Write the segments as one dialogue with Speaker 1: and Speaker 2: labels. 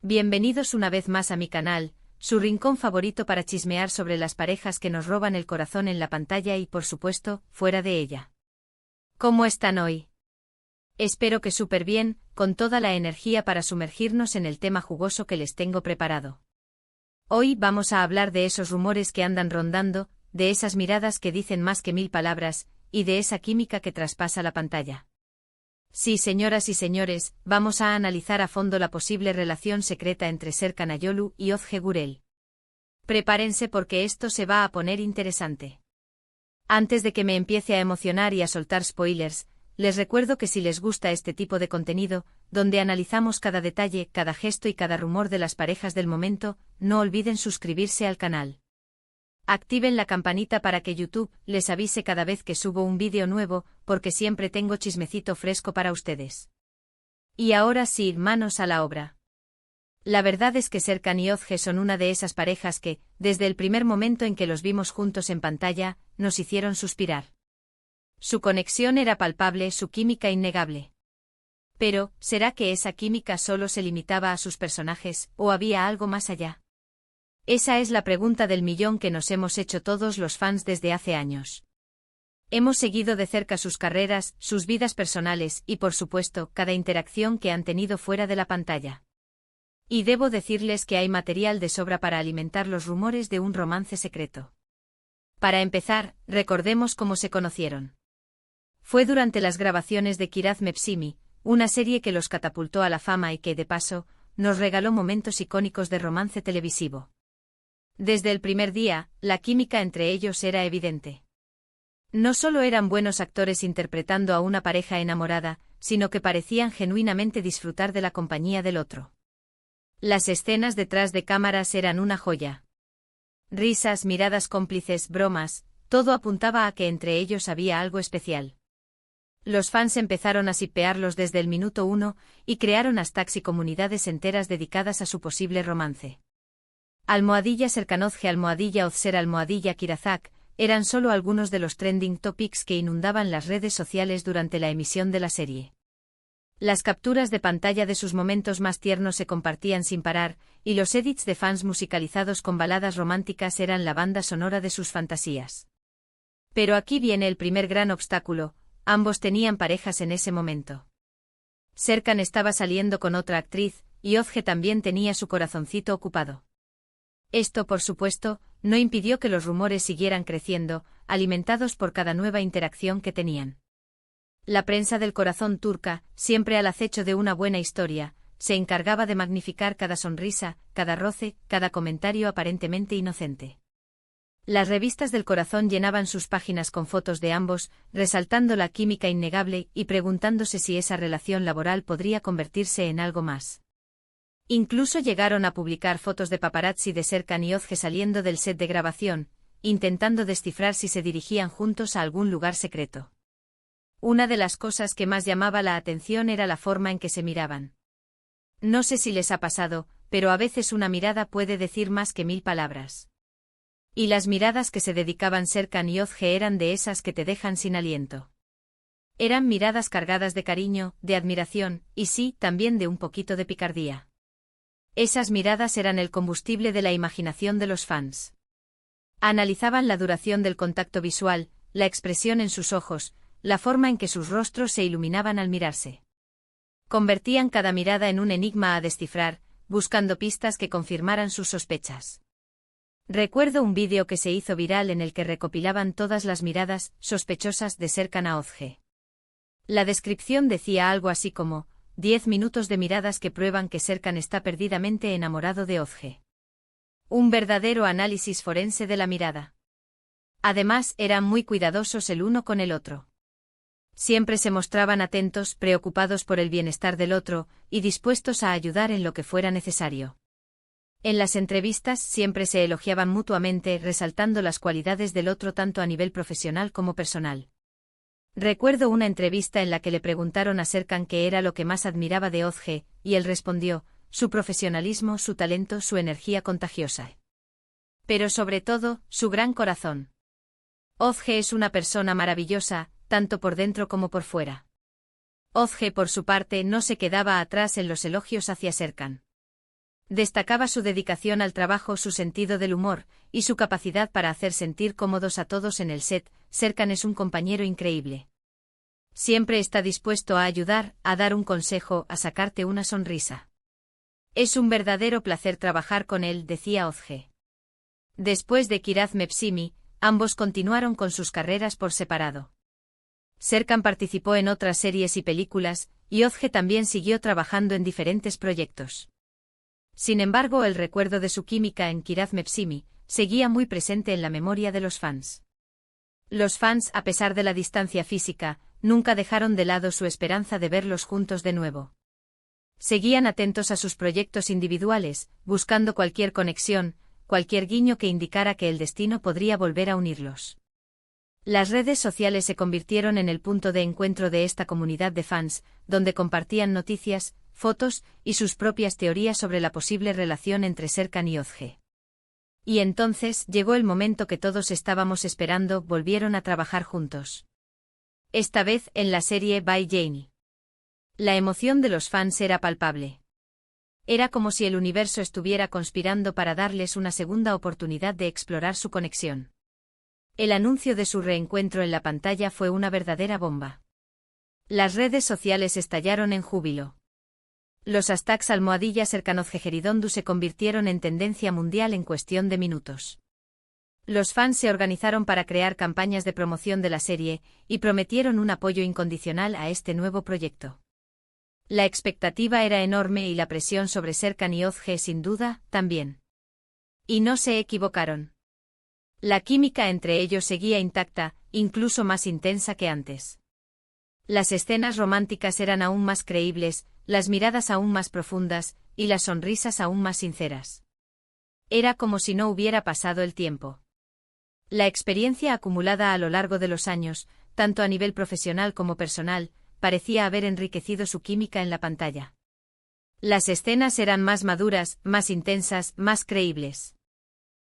Speaker 1: Bienvenidos una vez más a mi canal, su rincón favorito para chismear sobre las parejas que nos roban el corazón en la pantalla y por supuesto, fuera de ella. ¿Cómo están hoy? Espero que súper bien, con toda la energía para sumergirnos en el tema jugoso que les tengo preparado. Hoy vamos a hablar de esos rumores que andan rondando, de esas miradas que dicen más que 1000 palabras, y de esa química que traspasa la pantalla. Sí, señoras y señores, vamos a analizar a fondo la posible relación secreta entre Serkan Ayolu y Ozge Gürel. Prepárense porque esto se va a poner interesante. Antes de que me empiece a emocionar y a soltar spoilers, les recuerdo que si les gusta este tipo de contenido, donde analizamos cada detalle, cada gesto y cada rumor de las parejas del momento, no olviden suscribirse al canal. Activen la campanita para que YouTube les avise cada vez que subo un vídeo nuevo, porque siempre tengo chismecito fresco para ustedes. Y ahora sí, manos a la obra. La verdad es que Serkan y Ozge son una de esas parejas que, desde el primer momento en que los vimos juntos en pantalla, nos hicieron suspirar. Su conexión era palpable, su química innegable. Pero, ¿será que esa química solo se limitaba a sus personajes, o había algo más allá? Esa es la pregunta del millón que nos hemos hecho todos los fans desde hace años. Hemos seguido de cerca sus carreras, sus vidas personales y, por supuesto, cada interacción que han tenido fuera de la pantalla. Y debo decirles que hay material de sobra para alimentar los rumores de un romance secreto. Para empezar, recordemos cómo se conocieron. Fue durante las grabaciones de Kiraz Mevsimi, una serie que los catapultó a la fama y que, de paso, nos regaló momentos icónicos de romance televisivo. Desde el primer día, la química entre ellos era evidente. No solo eran buenos actores interpretando a una pareja enamorada, sino que parecían genuinamente disfrutar de la compañía del otro. Las escenas detrás de cámaras eran una joya. Risas, miradas cómplices, bromas, todo apuntaba a que entre ellos había algo especial. Los fans empezaron a shippearlos desde el minuto 1 y crearon hashtags y comunidades enteras dedicadas a su posible romance. Serkan Ozge, Ozser, Kirazak, eran solo algunos de los trending topics que inundaban las redes sociales durante la emisión de la serie. Las capturas de pantalla de sus momentos más tiernos se compartían sin parar, y los edits de fans musicalizados con baladas románticas eran la banda sonora de sus fantasías. Pero aquí viene el primer gran obstáculo: ambos tenían parejas en ese momento. Serkan estaba saliendo con otra actriz, y Ozge también tenía su corazoncito ocupado. Esto, por supuesto, no impidió que los rumores siguieran creciendo, alimentados por cada nueva interacción que tenían. La prensa del corazón turca, siempre al acecho de una buena historia, se encargaba de magnificar cada sonrisa, cada roce, cada comentario aparentemente inocente. Las revistas del corazón llenaban sus páginas con fotos de ambos, resaltando la química innegable y preguntándose si esa relación laboral podría convertirse en algo más. Incluso llegaron a publicar fotos de paparazzi de Serkan y Ozge saliendo del set de grabación, intentando descifrar si se dirigían juntos a algún lugar secreto. Una de las cosas que más llamaba la atención era la forma en que se miraban. No sé si les ha pasado, pero a veces una mirada puede decir más que 1000 palabras. Y las miradas que se dedicaban Serkan y Ozge eran de esas que te dejan sin aliento. Eran miradas cargadas de cariño, de admiración, y sí, también de un poquito de picardía. Esas miradas eran el combustible de la imaginación de los fans. Analizaban la duración del contacto visual, la expresión en sus ojos, la forma en que sus rostros se iluminaban al mirarse. Convertían cada mirada en un enigma a descifrar, buscando pistas que confirmaran sus sospechas. Recuerdo un vídeo que se hizo viral en el que recopilaban todas las miradas sospechosas de Serkan a Ozge. La descripción decía algo así como: 10 minutos de miradas que prueban que Serkan está perdidamente enamorado de Ozge. Un verdadero análisis forense de la mirada. Además, eran muy cuidadosos el uno con el otro. Siempre se mostraban atentos, preocupados por el bienestar del otro, y dispuestos a ayudar en lo que fuera necesario. En las entrevistas siempre se elogiaban mutuamente, resaltando las cualidades del otro tanto a nivel profesional como personal. Recuerdo una entrevista en la que le preguntaron a Serkan qué era lo que más admiraba de Ozge, y él respondió: su profesionalismo, su talento, su energía contagiosa. Pero sobre todo, su gran corazón. Ozge es una persona maravillosa, tanto por dentro como por fuera. Ozge, por su parte, no se quedaba atrás en los elogios hacia Serkan. Destacaba su dedicación al trabajo, su sentido del humor, y su capacidad para hacer sentir cómodos a todos en el set. Serkan es un compañero increíble. Siempre está dispuesto a ayudar, a dar un consejo, a sacarte una sonrisa. Es un verdadero placer trabajar con él, decía Ozge. Después de Kiraz Mepsimi, ambos continuaron con sus carreras por separado. Serkan participó en otras series y películas, y Ozge también siguió trabajando en diferentes proyectos. Sin embargo, el recuerdo de su química en Kiraz Mepsimi seguía muy presente en la memoria de los fans. Los fans, a pesar de la distancia física, nunca dejaron de lado su esperanza de verlos juntos de nuevo. Seguían atentos a sus proyectos individuales, buscando cualquier conexión, cualquier guiño que indicara que el destino podría volver a unirlos. Las redes sociales se convirtieron en el punto de encuentro de esta comunidad de fans, donde compartían noticias, fotos y sus propias teorías sobre la posible relación entre Serkan y Ozge. Y entonces llegó el momento que todos estábamos esperando, volvieron a trabajar juntos. Esta vez en la serie By Janie. La emoción de los fans era palpable. Era como si el universo estuviera conspirando para darles una segunda oportunidad de explorar su conexión. El anuncio de su reencuentro en la pantalla fue una verdadera bomba. Las redes sociales estallaron en júbilo. Los hashtags #SerkanOzgeGeridondu se convirtieron en tendencia mundial en cuestión de minutos. Los fans se organizaron para crear campañas de promoción de la serie, y prometieron un apoyo incondicional a este nuevo proyecto. La expectativa era enorme y la presión sobre Serkan y Ozge sin duda, también. Y no se equivocaron. La química entre ellos seguía intacta, incluso más intensa que antes. Las escenas románticas eran aún más creíbles, las miradas aún más profundas, y las sonrisas aún más sinceras. Era como si no hubiera pasado el tiempo. La experiencia acumulada a lo largo de los años, tanto a nivel profesional como personal, parecía haber enriquecido su química en la pantalla. Las escenas eran más maduras, más intensas, más creíbles.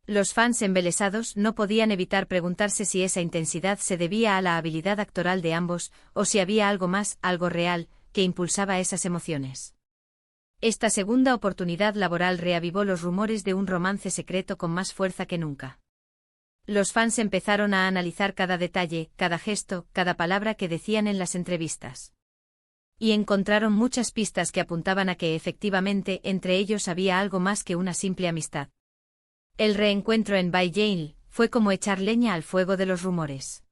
Speaker 1: Los fans embelesados no podían evitar preguntarse si esa intensidad se debía a la habilidad actoral de ambos, o si había algo más, algo real, que impulsaba esas emociones. Esta segunda oportunidad laboral reavivó los rumores de un romance secreto con más fuerza que nunca. Los fans empezaron a analizar cada detalle, cada gesto, cada palabra que decían en las entrevistas. Y encontraron muchas pistas que apuntaban a que efectivamente entre ellos había algo más que una simple amistad. El reencuentro en By Janie fue como echar leña al fuego de los rumores.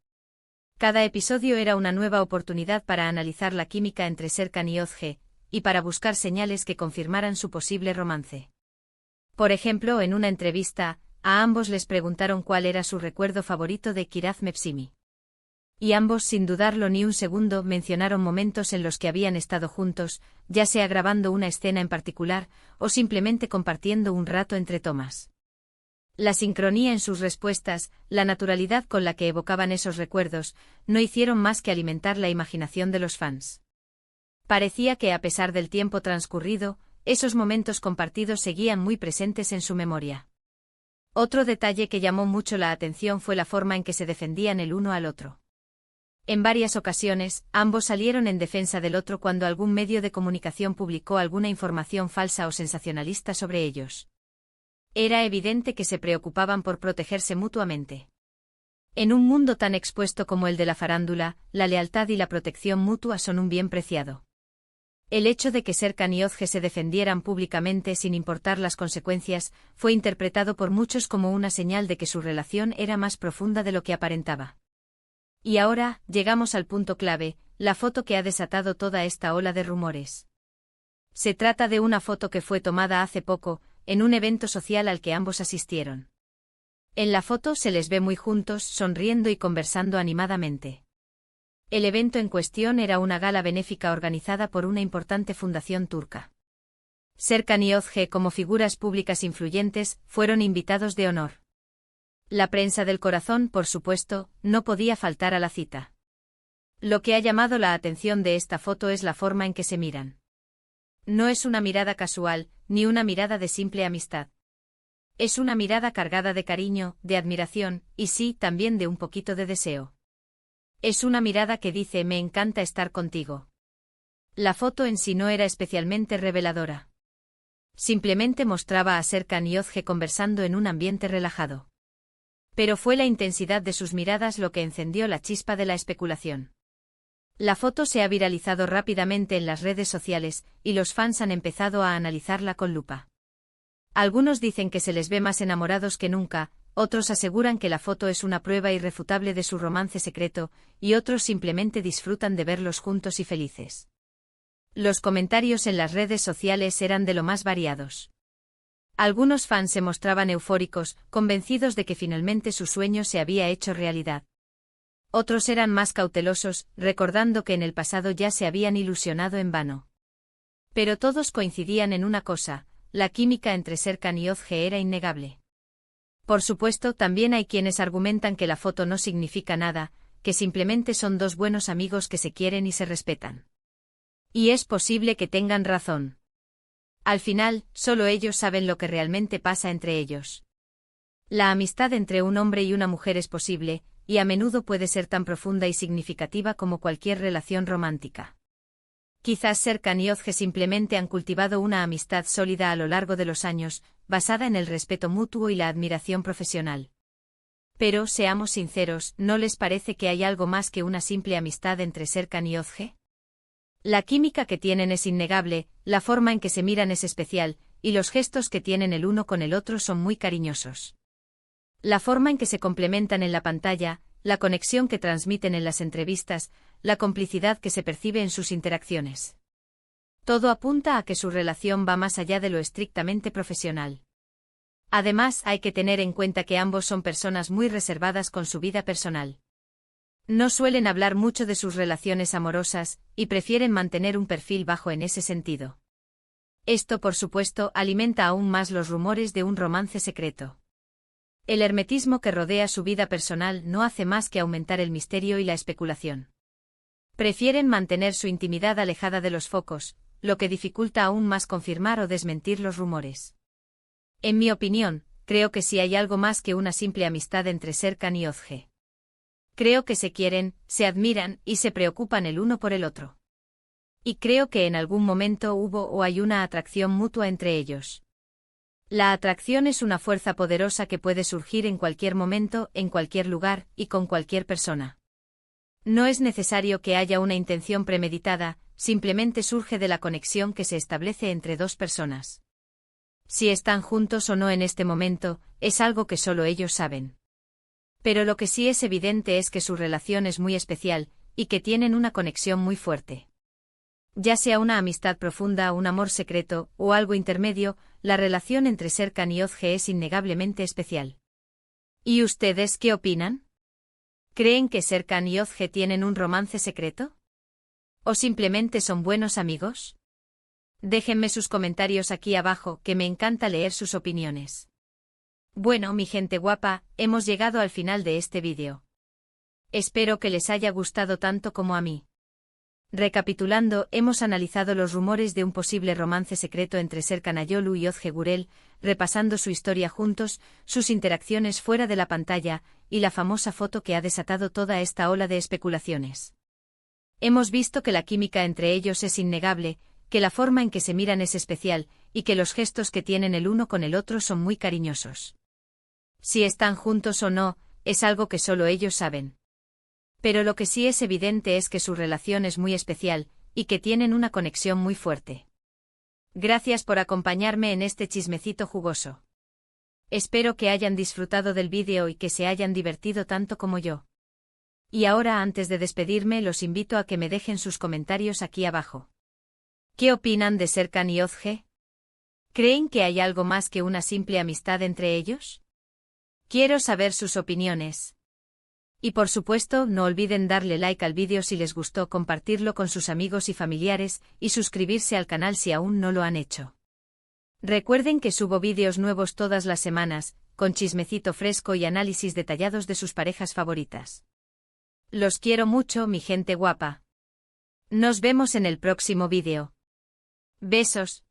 Speaker 1: Cada episodio era una nueva oportunidad para analizar la química entre Serkan y Ozge, y para buscar señales que confirmaran su posible romance. Por ejemplo, en una entrevista, a ambos les preguntaron cuál era su recuerdo favorito de Kiraz Mepsimi. Y ambos, sin dudarlo ni un segundo, mencionaron momentos en los que habían estado juntos, ya sea grabando una escena en particular, o simplemente compartiendo un rato entre tomas. La sincronía en sus respuestas, la naturalidad con la que evocaban esos recuerdos, no hicieron más que alimentar la imaginación de los fans. Parecía que a pesar del tiempo transcurrido, esos momentos compartidos seguían muy presentes en su memoria. Otro detalle que llamó mucho la atención fue la forma en que se defendían el uno al otro. En varias ocasiones, ambos salieron en defensa del otro cuando algún medio de comunicación publicó alguna información falsa o sensacionalista sobre ellos. Era evidente que se preocupaban por protegerse mutuamente. En un mundo tan expuesto como el de la farándula, la lealtad y la protección mutua son un bien preciado. El hecho de que Serkan y Ozge se defendieran públicamente sin importar las consecuencias, fue interpretado por muchos como una señal de que su relación era más profunda de lo que aparentaba. Y ahora, llegamos al punto clave, la foto que ha desatado toda esta ola de rumores. Se trata de una foto que fue tomada hace poco, en un evento social al que ambos asistieron. En la foto se les ve muy juntos, sonriendo y conversando animadamente. El evento en cuestión era una gala benéfica organizada por una importante fundación turca. Serkan y Ozge, como figuras públicas influyentes, fueron invitados de honor. La prensa del corazón, por supuesto, no podía faltar a la cita. Lo que ha llamado la atención de esta foto es la forma en que se miran. No es una mirada casual, ni una mirada de simple amistad. Es una mirada cargada de cariño, de admiración, y sí, también de un poquito de deseo. Es una mirada que dice: me encanta estar contigo. La foto en sí no era especialmente reveladora. simplemente mostraba a Serkan y Ozge conversando en un ambiente relajado. Pero fue la intensidad de sus miradas lo que encendió la chispa de la especulación. La foto se ha viralizado rápidamente en las redes sociales, y los fans han empezado a analizarla con lupa. Algunos dicen que se les ve más enamorados que nunca, otros aseguran que la foto es una prueba irrefutable de su romance secreto, y otros simplemente disfrutan de verlos juntos y felices. Los comentarios en las redes sociales eran de lo más variados. Algunos fans se mostraban eufóricos, convencidos de que finalmente su sueño se había hecho realidad. Otros eran más cautelosos, recordando que en el pasado ya se habían ilusionado en vano. Pero todos coincidían en una cosa: la química entre Serkan y Ozge era innegable. Por supuesto, también hay quienes argumentan que la foto no significa nada, que simplemente son dos buenos amigos que se quieren y se respetan. Y es posible que tengan razón. Al final, solo ellos saben lo que realmente pasa entre ellos. La amistad entre un hombre y una mujer es posible, y a menudo puede ser tan profunda y significativa como cualquier relación romántica. Quizás Serkan y Ozge simplemente han cultivado una amistad sólida a lo largo de los años, basada en el respeto mutuo y la admiración profesional. Pero, seamos sinceros, ¿no les parece que hay algo más que una simple amistad entre Serkan y Ozge? La química que tienen es innegable, la forma en que se miran es especial, y los gestos que tienen el uno con el otro son muy cariñosos. La forma en que se complementan en la pantalla, la conexión que transmiten en las entrevistas, la complicidad que se percibe en sus interacciones. Todo apunta a que su relación va más allá de lo estrictamente profesional. Además, hay que tener en cuenta que ambos son personas muy reservadas con su vida personal. No suelen hablar mucho de sus relaciones amorosas, y prefieren mantener un perfil bajo en ese sentido. Esto, por supuesto, alimenta aún más los rumores de un romance secreto. El hermetismo que rodea su vida personal no hace más que aumentar el misterio y la especulación. Prefieren mantener su intimidad alejada de los focos, lo que dificulta aún más confirmar o desmentir los rumores. En mi opinión, creo que sí hay algo más que una simple amistad entre Serkan y Ozge. Creo que se quieren, se admiran y se preocupan el uno por el otro. Y creo que en algún momento hubo o hay una atracción mutua entre ellos. La atracción es una fuerza poderosa que puede surgir en cualquier momento, en cualquier lugar, y con cualquier persona. No es necesario que haya una intención premeditada, simplemente surge de la conexión que se establece entre dos personas. Si están juntos o no en este momento, es algo que solo ellos saben. Pero lo que sí es evidente es que su relación es muy especial, y que tienen una conexión muy fuerte. Ya sea una amistad profunda, un amor secreto, o algo intermedio, la relación entre Serkan y Ozge es innegablemente especial. ¿Y ustedes qué opinan? ¿Creen que Serkan y Ozge tienen un romance secreto? ¿O simplemente son buenos amigos? Déjenme sus comentarios aquí abajo, que me encanta leer sus opiniones. Bueno, mi gente guapa, hemos llegado al final de este vídeo. Espero que les haya gustado tanto como a mí. Recapitulando, hemos analizado los rumores de un posible romance secreto entre Serkan Ayolu y Ozge Gürel, repasando su historia juntos, sus interacciones fuera de la pantalla, y la famosa foto que ha desatado toda esta ola de especulaciones. Hemos visto que la química entre ellos es innegable, que la forma en que se miran es especial, y que los gestos que tienen el uno con el otro son muy cariñosos. Si están juntos o no, es algo que solo ellos saben. Pero lo que sí es evidente es que su relación es muy especial, y que tienen una conexión muy fuerte. Gracias por acompañarme en este chismecito jugoso. Espero que hayan disfrutado del vídeo y que se hayan divertido tanto como yo. Y ahora, antes de despedirme, los invito a que me dejen sus comentarios aquí abajo. ¿Qué opinan de Serkan y Ozge? ¿Creen que hay algo más que una simple amistad entre ellos? Quiero saber sus opiniones. Y por supuesto, no olviden darle like al vídeo si les gustó, compartirlo con sus amigos y familiares, y suscribirse al canal si aún no lo han hecho. Recuerden que subo vídeos nuevos todas las semanas, con chismecito fresco y análisis detallados de sus parejas favoritas. Los quiero mucho, mi gente guapa. Nos vemos en el próximo vídeo. Besos.